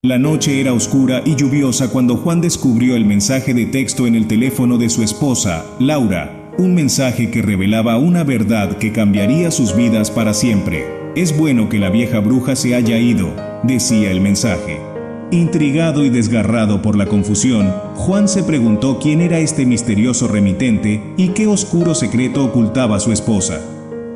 La noche era oscura y lluviosa cuando Juan descubrió el mensaje de texto en el teléfono de su esposa, Laura, un mensaje que revelaba una verdad que cambiaría sus vidas para siempre. «Es bueno que la vieja bruja se haya ido», decía el mensaje. Intrigado y desgarrado por la confusión, Juan se preguntó quién era este misterioso remitente y qué oscuro secreto ocultaba su esposa.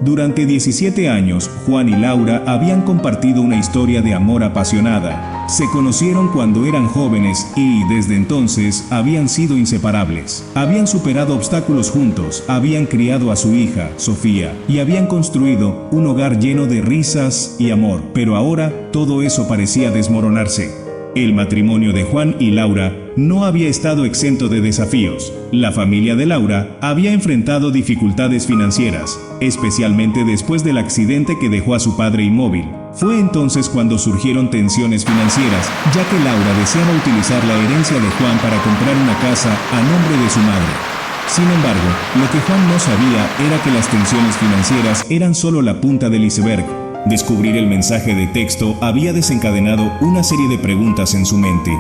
Durante 17 años, Juan y Laura habían compartido una historia de amor apasionada. Se conocieron cuando eran jóvenes y, desde entonces, habían sido inseparables. Habían superado obstáculos juntos, habían criado a su hija, Sofía, y habían construido un hogar lleno de risas y amor. Pero ahora, todo eso parecía desmoronarse. El matrimonio de Juan y Laura no había estado exento de desafíos. La familia de Laura había enfrentado dificultades financieras, especialmente después del accidente que dejó a su padre inmóvil. Fue entonces cuando surgieron tensiones financieras, ya que Laura deseaba utilizar la herencia de Juan para comprar una casa a nombre de su madre. Sin embargo, lo que Juan no sabía era que las tensiones financieras eran solo la punta del iceberg. Descubrir el mensaje de texto había desencadenado una serie de preguntas en su mente.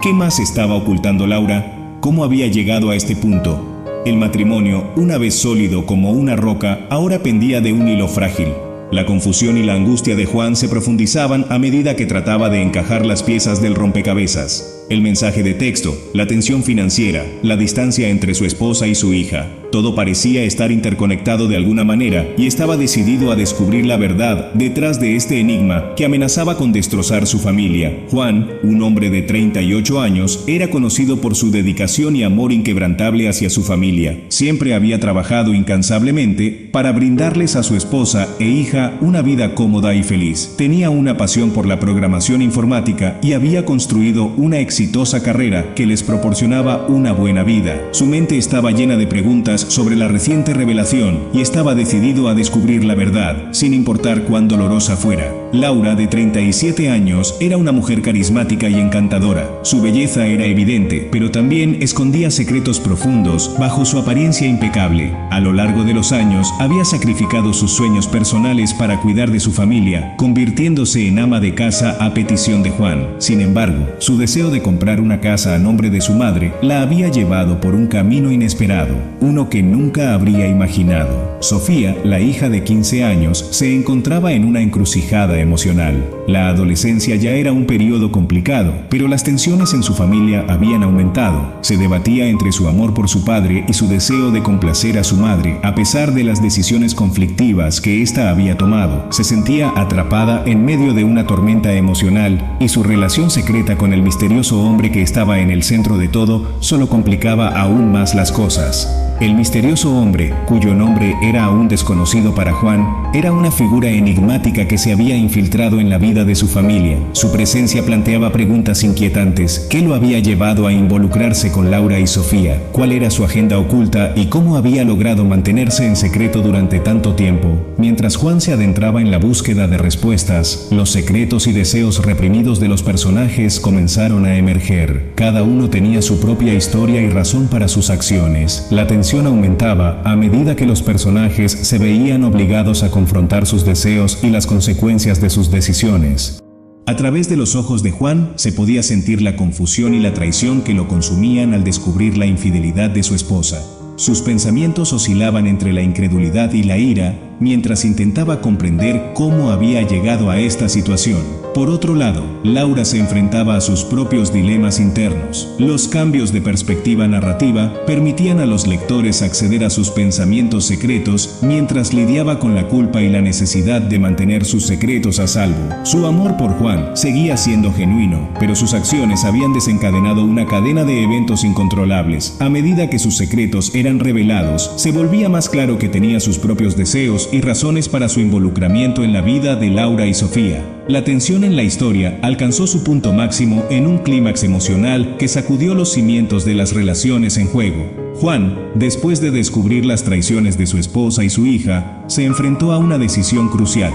¿Qué más estaba ocultando Laura? ¿Cómo había llegado a este punto? El matrimonio, una vez sólido como una roca, ahora pendía de un hilo frágil. La confusión y la angustia de Juan se profundizaban a medida que trataba de encajar las piezas del rompecabezas. El mensaje de texto, la tensión financiera, la distancia entre su esposa y su hija. Todo parecía estar interconectado de alguna manera y estaba decidido a descubrir la verdad detrás de este enigma que amenazaba con destrozar su familia. Juan, un hombre de 38 años, era conocido por su dedicación y amor inquebrantable hacia su familia. Siempre había trabajado incansablemente para brindarles a su esposa e hija una vida cómoda y feliz. Tenía una pasión por la programación informática y había construido una exitosa carrera que les proporcionaba una buena vida. Su mente estaba llena de preguntas sobre la reciente revelación y estaba decidido a descubrir la verdad, sin importar cuán dolorosa fuera. Laura, de 37 años, era una mujer carismática y encantadora. Su belleza era evidente, pero también escondía secretos profundos bajo su apariencia impecable. A lo largo de los años, había sacrificado sus sueños personales para cuidar de su familia, convirtiéndose en ama de casa a petición de Juan. Sin embargo, su deseo de comprar una casa a nombre de su madre la había llevado por un camino inesperado, uno que nunca habría imaginado. Sofía, la hija de 15 años, se encontraba en una encrucijada emocional. La adolescencia ya era un periodo complicado, pero las tensiones en su familia habían aumentado. Se debatía entre su amor por su padre y su deseo de complacer a su madre, a pesar de las decisiones conflictivas que ésta había tomado. Se sentía atrapada en medio de una tormenta emocional y su relación secreta con el misterioso hombre que estaba en el centro de todo solo complicaba aún más las cosas. El misterioso hombre, cuyo nombre era aún desconocido para Juan, era una figura enigmática que se había infiltrado en la vida de su familia. Su presencia planteaba preguntas inquietantes. ¿Qué lo había llevado a involucrarse con Laura y Sofía? ¿Cuál era su agenda oculta y cómo había logrado mantenerse en secreto durante tanto tiempo? Mientras Juan se adentraba en la búsqueda de respuestas, los secretos y deseos reprimidos de los personajes comenzaron a emerger. Cada uno tenía su propia historia y razón para sus acciones. La tensión aumentaba a medida que los personajes se veían obligados a confrontar sus deseos y las consecuencias de sus decisiones. A través de los ojos de Juan se podía sentir la confusión y la traición que lo consumían al descubrir la infidelidad de su esposa. Sus pensamientos oscilaban entre la incredulidad y la ira, mientras intentaba comprender cómo había llegado a esta situación. Por otro lado, Laura se enfrentaba a sus propios dilemas internos. Los cambios de perspectiva narrativa permitían a los lectores acceder a sus pensamientos secretos mientras lidiaba con la culpa y la necesidad de mantener sus secretos a salvo. Su amor por Juan seguía siendo genuino, pero sus acciones habían desencadenado una cadena de eventos incontrolables. A medida que sus secretos eran revelados, se volvía más claro que tenía sus propios deseos y razones para su involucramiento en la vida de Laura y Sofía. La tensión en la historia alcanzó su punto máximo en un clímax emocional que sacudió los cimientos de las relaciones en juego. Juan, después de descubrir las traiciones de su esposa y su hija, se enfrentó a una decisión crucial.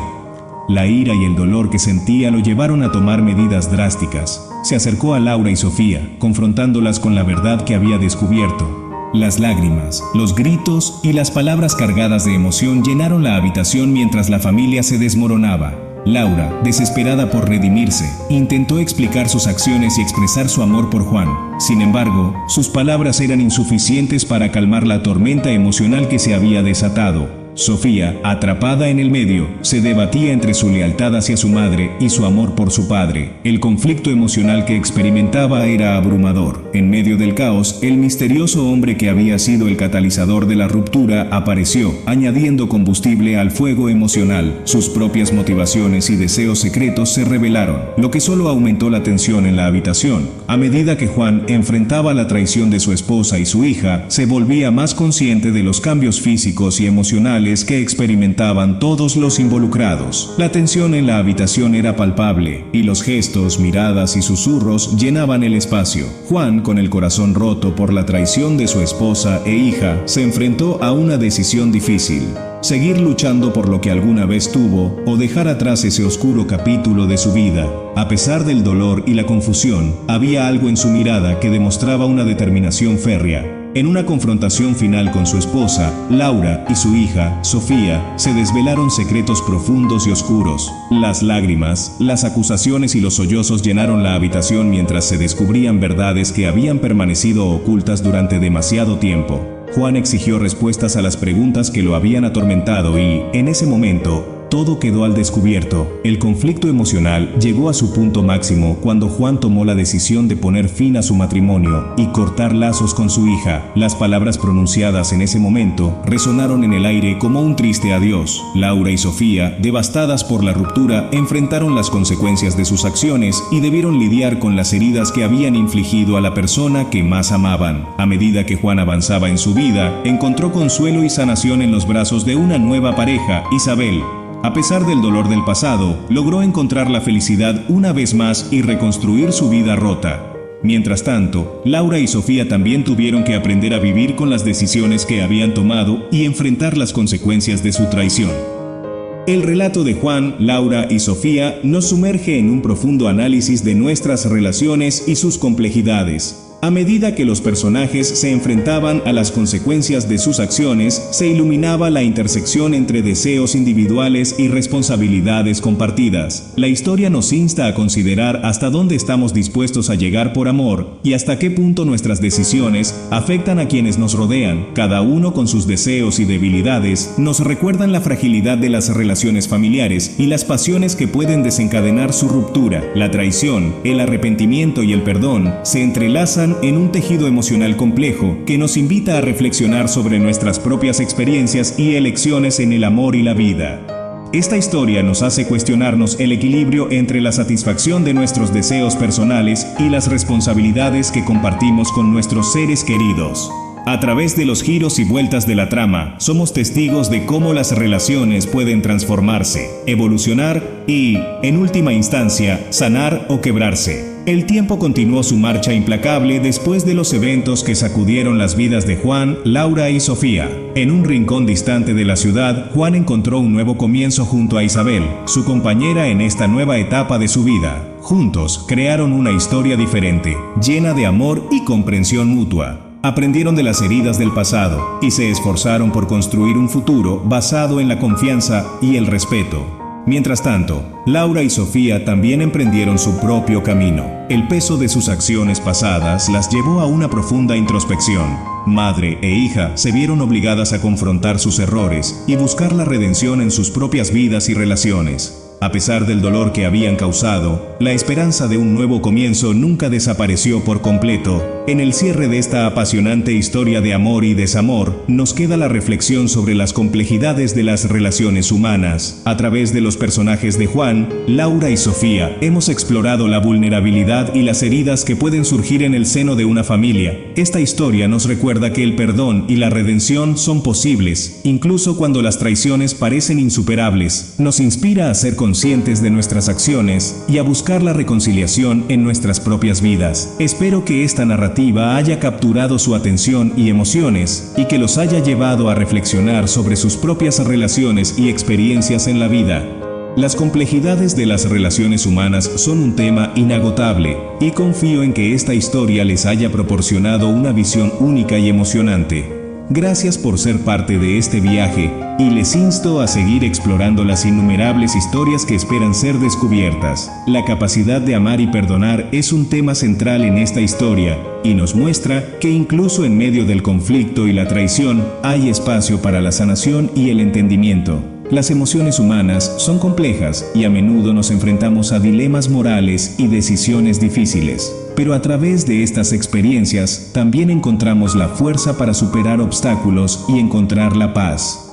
La ira y el dolor que sentía lo llevaron a tomar medidas drásticas. Se acercó a Laura y Sofía, confrontándolas con la verdad que había descubierto. Las lágrimas, los gritos y las palabras cargadas de emoción llenaron la habitación mientras la familia se desmoronaba. Laura, desesperada por redimirse, intentó explicar sus acciones y expresar su amor por Juan. Sin embargo, sus palabras eran insuficientes para calmar la tormenta emocional que se había desatado. Sofía, atrapada en el medio, se debatía entre su lealtad hacia su madre y su amor por su padre. El conflicto emocional que experimentaba era abrumador. En medio del caos, el misterioso hombre que había sido el catalizador de la ruptura apareció, añadiendo combustible al fuego emocional. Sus propias motivaciones y deseos secretos se revelaron, lo que solo aumentó la tensión en la habitación. A medida que Juan enfrentaba la traición de su esposa y su hija, se volvía más consciente de los cambios físicos y emocionales que experimentaban todos los involucrados. La tensión en la habitación era palpable, y los gestos, miradas y susurros llenaban el espacio. Juan, con el corazón roto por la traición de su esposa e hija, se enfrentó a una decisión difícil: seguir luchando por lo que alguna vez tuvo o dejar atrás ese oscuro capítulo de su vida. A pesar del dolor y la confusión, había algo en su mirada que demostraba una determinación férrea. En una confrontación final con su esposa, Laura, y su hija, Sofía, se desvelaron secretos profundos y oscuros. Las lágrimas, las acusaciones y los sollozos llenaron la habitación mientras se descubrían verdades que habían permanecido ocultas durante demasiado tiempo. Juan exigió respuestas a las preguntas que lo habían atormentado y, en ese momento, todo quedó al descubierto. El conflicto emocional llegó a su punto máximo cuando Juan tomó la decisión de poner fin a su matrimonio y cortar lazos con su hija. Las palabras pronunciadas en ese momento resonaron en el aire como un triste adiós. Laura y Sofía, devastadas por la ruptura, enfrentaron las consecuencias de sus acciones y debieron lidiar con las heridas que habían infligido a la persona que más amaban. A medida que Juan avanzaba en su vida, encontró consuelo y sanación en los brazos de una nueva pareja, Isabel. A pesar del dolor del pasado, logró encontrar la felicidad una vez más y reconstruir su vida rota. Mientras tanto, Laura y Sofía también tuvieron que aprender a vivir con las decisiones que habían tomado y enfrentar las consecuencias de su traición. El relato de Juan, Laura y Sofía nos sumerge en un profundo análisis de nuestras relaciones y sus complejidades. A medida que los personajes se enfrentaban a las consecuencias de sus acciones, se iluminaba la intersección entre deseos individuales y responsabilidades compartidas. La historia nos insta a considerar hasta dónde estamos dispuestos a llegar por amor y hasta qué punto nuestras decisiones afectan a quienes nos rodean. Cada uno con sus deseos y debilidades nos recuerdan la fragilidad de las relaciones familiares y las pasiones que pueden desencadenar su ruptura. La traición, el arrepentimiento y el perdón se entrelazan en un tejido emocional complejo que nos invita a reflexionar sobre nuestras propias experiencias y elecciones en el amor y la vida. Esta historia nos hace cuestionarnos el equilibrio entre la satisfacción de nuestros deseos personales y las responsabilidades que compartimos con nuestros seres queridos. A través de los giros y vueltas de la trama, somos testigos de cómo las relaciones pueden transformarse, evolucionar y, en última instancia, sanar o quebrarse. El tiempo continuó su marcha implacable después de los eventos que sacudieron las vidas de Juan, Laura y Sofía. En un rincón distante de la ciudad, Juan encontró un nuevo comienzo junto a Isabel, su compañera en esta nueva etapa de su vida. Juntos, crearon una historia diferente, llena de amor y comprensión mutua. Aprendieron de las heridas del pasado y se esforzaron por construir un futuro basado en la confianza y el respeto. Mientras tanto, Laura y Sofía también emprendieron su propio camino. El peso de sus acciones pasadas las llevó a una profunda introspección. Madre e hija se vieron obligadas a confrontar sus errores y buscar la redención en sus propias vidas y relaciones. A pesar del dolor que habían causado, la esperanza de un nuevo comienzo nunca desapareció por completo. En el cierre de esta apasionante historia de amor y desamor, nos queda la reflexión sobre las complejidades de las relaciones humanas. A través de los personajes de Juan, Laura y Sofía, hemos explorado la vulnerabilidad y las heridas que pueden surgir en el seno de una familia. Esta historia nos recuerda que el perdón y la redención son posibles, incluso cuando las traiciones parecen insuperables. Nos inspira a ser conscientes de nuestras acciones y a buscar la reconciliación en nuestras propias vidas. Espero que esta narrativa haya capturado su atención y emociones y que los haya llevado a reflexionar sobre sus propias relaciones y experiencias en la vida. Las complejidades de las relaciones humanas son un tema inagotable y confío en que esta historia les haya proporcionado una visión única y emocionante. Gracias por ser parte de este viaje y les insto a seguir explorando las innumerables historias que esperan ser descubiertas. La capacidad de amar y perdonar es un tema central en esta historia y nos muestra que incluso en medio del conflicto y la traición hay espacio para la sanación y el entendimiento. Las emociones humanas son complejas y a menudo nos enfrentamos a dilemas morales y decisiones difíciles. Pero a través de estas experiencias también encontramos la fuerza para superar obstáculos y encontrar la paz.